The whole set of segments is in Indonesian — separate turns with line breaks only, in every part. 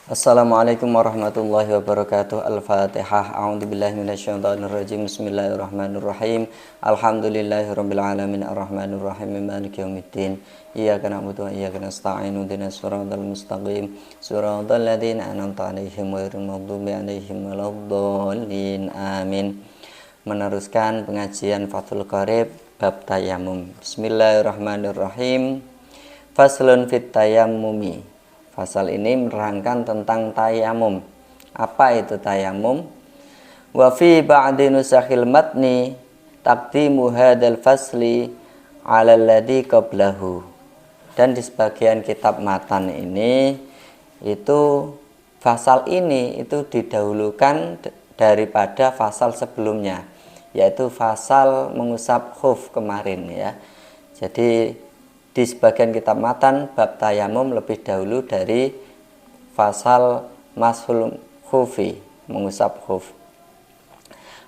Assalamualaikum warahmatullahi wabarakatuh. Al-Fatihah. A'udzubillahi minasyaitonirrajim. Bismillahirrahmanirrahim. Alhamdulillahirabbil alamin arrahmanir rahim maliki yaumiddin. Iyyaka na'budu wa iyyaka nasta'in. Ihdinas siratal mustaqim. Siratal ladzina an'amta 'alaihim ghairil maghdubi 'alaihim waladdallin. Amin. Meneruskan pengajian Fathul Qorib bab tayamum. Bismillahirrahmanirrahim. Faslun fit tayammumi. Pasal ini menerangkan tentang tayamum. Apa itu tayamum? Wa fi ba'di nusakhil matni taqdimu hadzal fasli 'ala alladhi qablahu. Dan di sebagian kitab matan ini itu pasal ini itu didahulukan daripada pasal sebelumnya, yaitu pasal mengusap khuf kemarin ya. Jadi di sebagian kitab matan bab tayamum lebih dahulu dari fasal mashul khufi, mengusap khuf.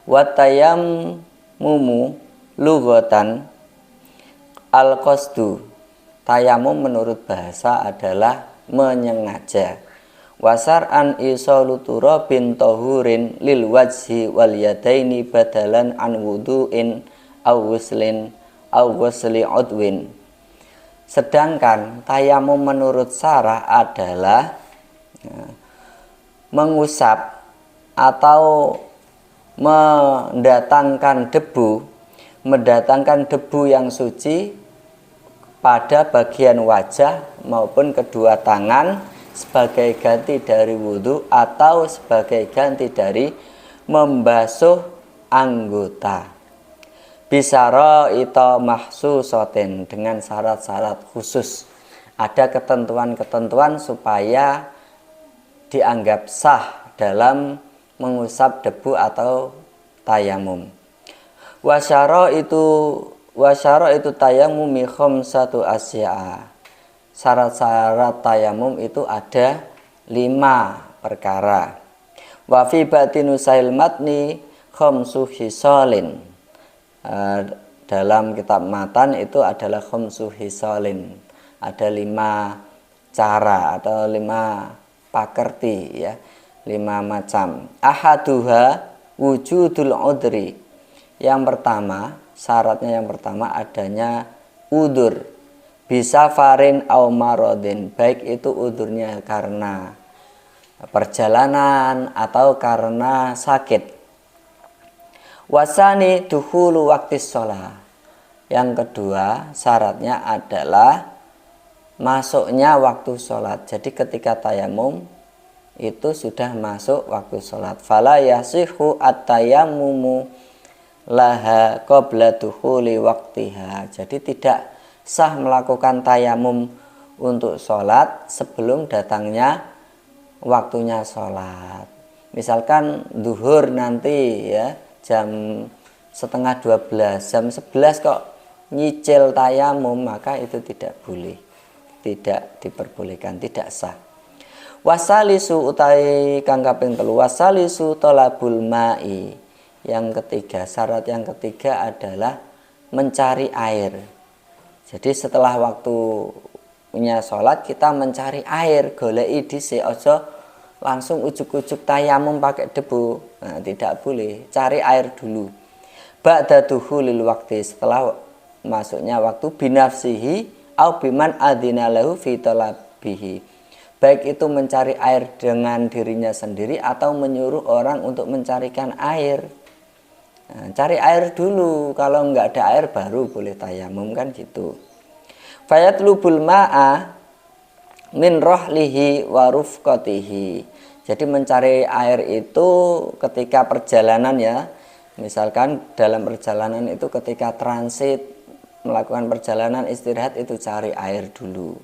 Wa tayammumu lughatan al-qasdu. Tayamum menurut bahasa adalah menyengaja. Wasar'an isalu turabin tahurin lil wajhi wal yadaini badalan an wudu'in aw ghuslin aw ghusli udwin. Sedangkan tayamum menurut syarah adalah mengusap atau mendatangkan debu yang suci pada bagian wajah maupun kedua tangan sebagai ganti dari wudhu atau sebagai ganti dari membasuh anggota. Bisara ito mahsusotin, dengan syarat-syarat khusus. Ada ketentuan-ketentuan supaya dianggap sah dalam mengusap debu atau tayamum. Wasyara itu tayamumi khamsatu asya'a. Syarat-syarat tayamum itu ada 5 perkara. Wa fi batinu sahil matni khamsu hisalin. Dalam kitab matan itu adalah khamsu hisalin, ada 5 cara atau 5 pakerti ya, 5 macam. Ahaduha wujudul udri. Yang pertama, syaratnya yang pertama adanya udur, bisa farin au marodin, baik itu udurnya karena perjalanan atau karena sakit. Wasani dukhulu waktu sholat. Yang kedua syaratnya adalah masuknya waktu sholat. Jadi ketika tayamum itu sudah masuk waktu sholat. Fala yasihu at-tayammumu laha qabla dukhuli waktiha. Jadi tidak sah melakukan tayamum untuk sholat sebelum datangnya waktunya sholat. Misalkan duhur nanti ya, jam setengah 12, jam 11 kok nyicil tayamum, maka itu tidak boleh, tidak diperbolehkan, tidak sah. Wasalisu utai kang kaping 3, wasalisu tolabul ma'i. Yang ketiga, syarat yang ketiga adalah mencari air. Jadi setelah waktunya sholat kita mencari air, goleki dhisik, aja langsung ujuk-ujuk tayamum pakai debu. Nah, tidak boleh, cari air dulu. Ba'da dukhulil waqti, setelah masuknya waktu, binafsihi au biman adzina lahu fi talabihi. Baik itu mencari air dengan dirinya sendiri atau menyuruh orang untuk mencarikan air. Nah, cari air dulu, kalau enggak ada air baru boleh tayamum kan gitu. Fayatlubul ma'a min rohlihi wa rufqatihi. Jadi mencari air itu ketika perjalanan ya. Misalkan dalam perjalanan itu ketika transit, melakukan perjalanan istirahat itu cari air dulu.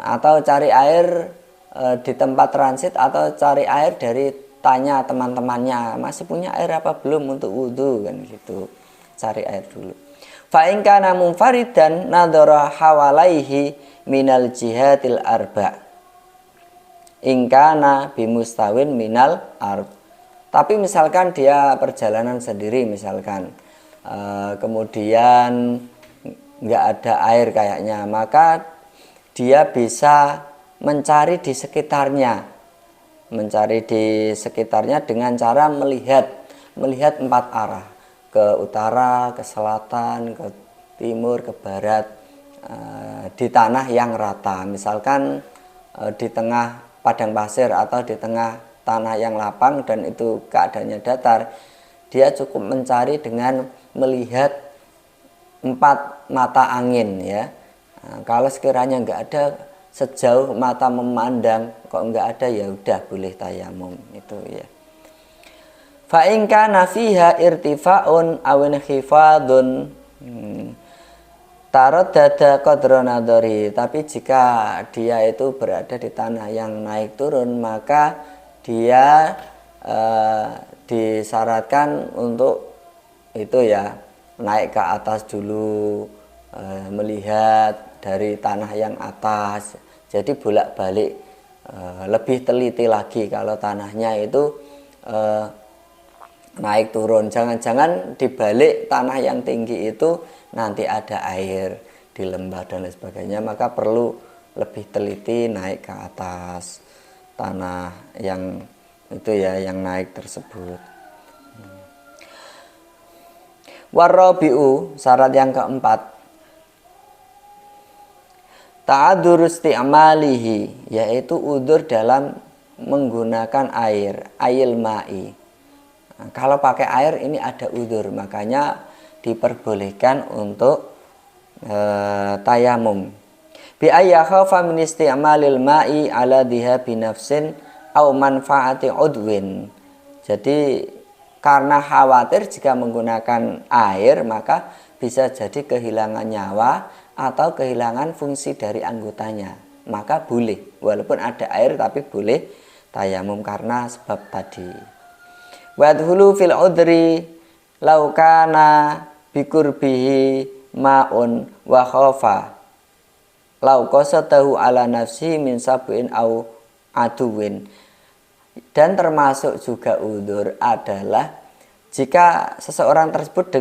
Atau cari air di tempat transit, atau cari air dari tanya teman-temannya, masih punya air apa belum untuk wudhu kan gitu. Cari air dulu. Fa in kana munfaridan nadhara hawalaihi minal jihatil arba. Ingkana bimustawin minal arb. Tapi misalkan dia perjalanan sendiri, misalkan kemudian nggak ada air kayaknya, maka dia bisa mencari di sekitarnya dengan cara melihat 4 arah, ke utara, ke selatan, ke timur, ke barat, di tanah yang rata. Misalkan di tengah padang pasir atau di tengah tanah yang lapang dan itu keadaannya datar, dia cukup mencari dengan melihat 4 mata angin ya. Kalau sekiranya nggak ada, sejauh mata memandang kok nggak ada, ya udah boleh tayamum itu ya. Fa in kana fiha irtifa'un aw inkhifadun taraddada qadra nadhari, tapi jika dia itu berada di tanah yang naik turun, maka dia disyaratkan untuk itu ya, naik ke atas dulu, melihat dari tanah yang atas. Jadi bolak-balik, lebih teliti lagi kalau tanahnya itu naik turun. Jangan-jangan di balik tanah yang tinggi itu nanti ada air di lembah dan lain sebagainya, maka perlu lebih teliti naik ke atas tanah yang itu ya, yang naik tersebut. Warabi'u, syarat yang keempat, ta'adzur isti'malihi, yaitu udzur dalam menggunakan air, ayil ma'i. Nah, kalau pakai air ini ada udzur, makanya diperbolehkan untuk tayamum. Bi ayya khafa min isti'malil ma'i ala dhihabi nafsin au manfaati udwin. Jadi karena khawatir jika menggunakan air maka bisa jadi kehilangan nyawa atau kehilangan fungsi dari anggotanya, maka boleh, walaupun ada air tapi boleh tayamum karena sebab tadi. Wadhulu fil udri laukana bikurbihi ma'un wa khafa lau qasatahu ala nafsi min sabuin au aduwin. Dan termasuk juga udzur adalah jika seseorang tersebut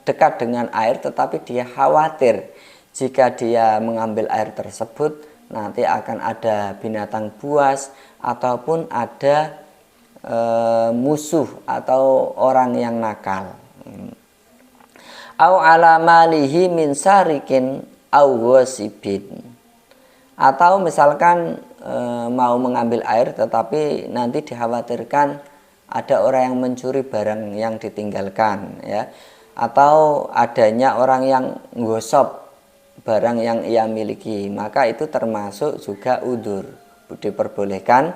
dekat dengan air tetapi dia khawatir jika dia mengambil air tersebut nanti akan ada binatang buas ataupun ada musuh atau orang yang nakal. Au ala malihi min sarikin au wasibin. Atau misalkan mau mengambil air tetapi nanti dikhawatirkan ada orang yang mencuri barang yang ditinggalkan ya, atau adanya orang yang nggosop barang yang ia miliki, maka itu termasuk juga udzur, diperbolehkan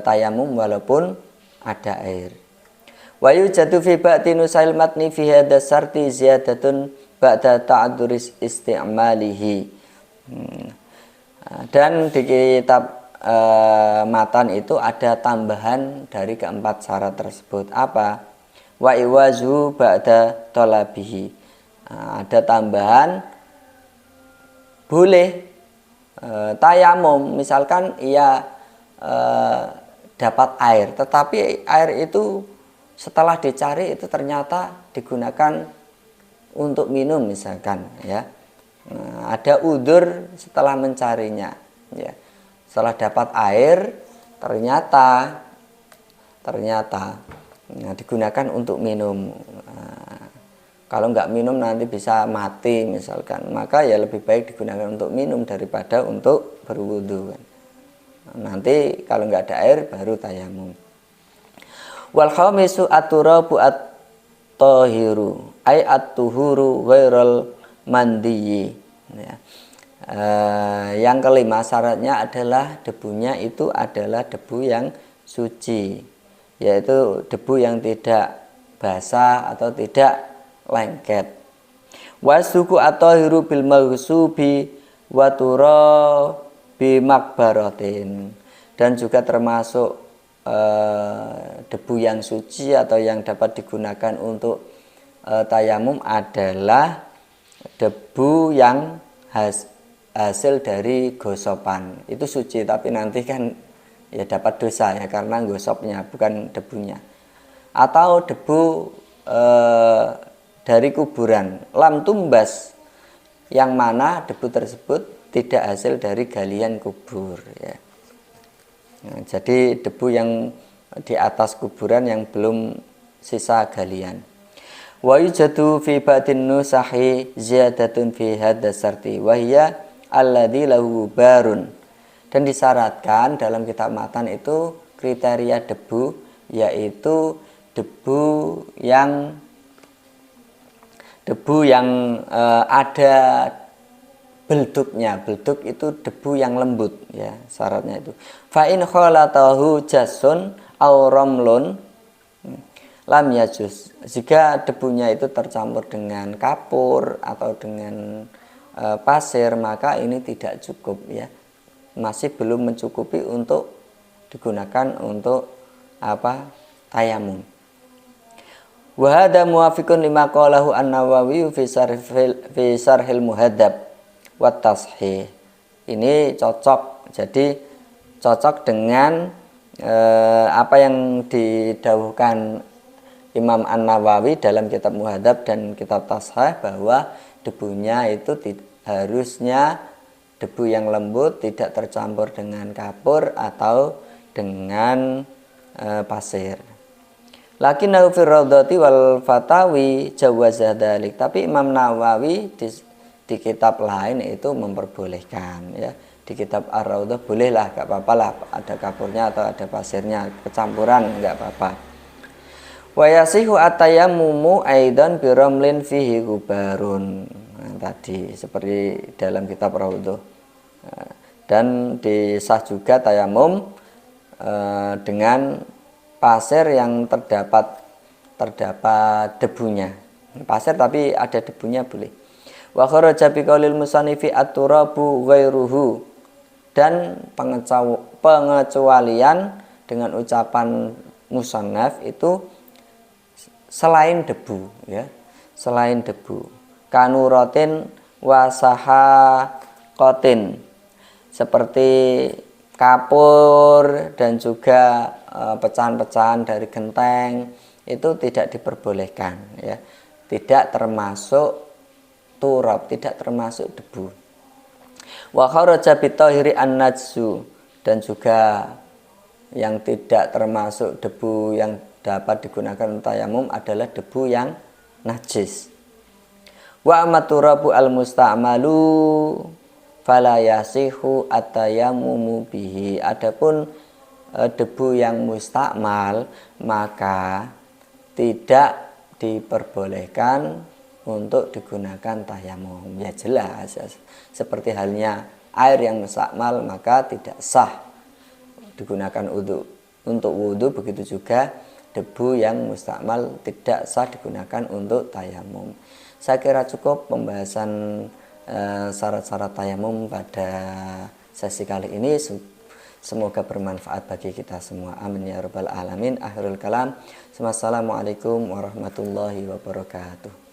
tayamum walaupun ada air. Wa yujadu fi ba'ti nusail matni fi hadha sarti ziyadatun ba'da ta'adduris isti'malihi. Dan di kitab matan itu ada tambahan dari keempat syarat tersebut. Apa? Wa iwazu ba'da talabihi. Ada tambahan boleh tayamum, misalkan ia dapat air tetapi air itu setelah dicari itu ternyata digunakan untuk minum misalkan ya. Ada udzur setelah mencarinya ya. Setelah dapat air ternyata digunakan untuk minum. Kalau nggak minum nanti bisa mati misalkan, maka ya lebih baik digunakan untuk minum daripada untuk berwudu. Nanti kalau nggak ada air baru tayamum. Wal khamisu at-turabu at-tahiru ay at-tuhuru ghairal mandiyi ya. Yang kelima syaratnya adalah debunya itu adalah debu yang suci, yaitu debu yang tidak basah atau tidak lengket. Wasuku at-tahiru bil maghsubi wa turabi makbaratin, dan juga termasuk debu yang suci atau yang dapat digunakan untuk tayamum adalah debu yang hasil dari gosopan. Itu suci tapi nanti kan ya dapat dosa ya karena gosopnya bukan debunya. Atau debu dari kuburan lam tumbas, yang mana debu tersebut tidak hasil dari galian kubur ya. Nah, jadi debu yang di atas kuburan yang belum sisa galian. Wa yujadu fi batin nusahi ziyadatun fi hadasarti wa hiya alladzi lahu barun. Dan disyaratkan dalam kitab matan itu kriteria debu yaitu debu yang ada belduknya. Belduk itu debu yang lembut ya, syaratnya itu. Fa in khalatahu jasun aw ramlun lam yajuz. Jika debunya itu tercampur dengan kapur atau dengan pasir, maka ini tidak cukup ya. Masih belum mencukupi untuk digunakan untuk tayamum. Wa hadza muwafiqun lima qalahu An-Nawawi fi Syarhil Muhadzab wa Tashih. Ini cocok. Jadi cocok dengan apa yang didhawuhkan Imam An-Nawawi dalam kitab Muhadzab dan kitab Tashih, bahwa debunya itu harusnya debu yang lembut, tidak tercampur dengan kapur atau dengan pasir. Lakinnahu fi Raudhati wal Fatawi jawaza dzalik. Tapi Imam Nawawi di kitab lain itu memperbolehkan ya. Di kitab Ar-Raudhah bolehlah, enggak apa-apa lah ada kapurnya atau ada pasirnya, kecampuran enggak apa-apa. Wa yasihu atayammumu aidan bi ramlin fihi gubarun. Nah, tadi seperti dalam kitab Raudhah. Dan disah juga tayamum dengan pasir yang terdapat debunya. Pasir tapi ada debunya boleh. Wa kharaja bi qaulil musannifi at-turabu ghairuhu. Dan pengecualian dengan ucapan musannaf itu selain debu ya, selain debu. Kanuratin wasahaqatin, seperti kapur dan juga pecahan-pecahan dari genteng itu tidak diperbolehkan ya, tidak termasuk turab, tidak termasuk debu. Wa kharaja bitahiri an-najsu, dan juga yang tidak termasuk debu yang dapat digunakan untuk tayamum adalah debu yang najis. Wa amaturabu al-musta'malu fala yasihu at-tayammumu bihi. Adapun debu yang mustakmal maka tidak diperbolehkan untuk digunakan tayamum. Ya jelas, seperti halnya air yang mustakmal maka tidak sah digunakan untuk wudu, begitu juga debu yang mustakmal tidak sah digunakan untuk tayamum. Saya kira cukup pembahasan syarat-syarat tayamum pada sesi kali ini. Semoga bermanfaat bagi kita semua. Amin ya rabbal alamin. Akhirul kalam. Wassalamualaikum warahmatullahi wabarakatuh.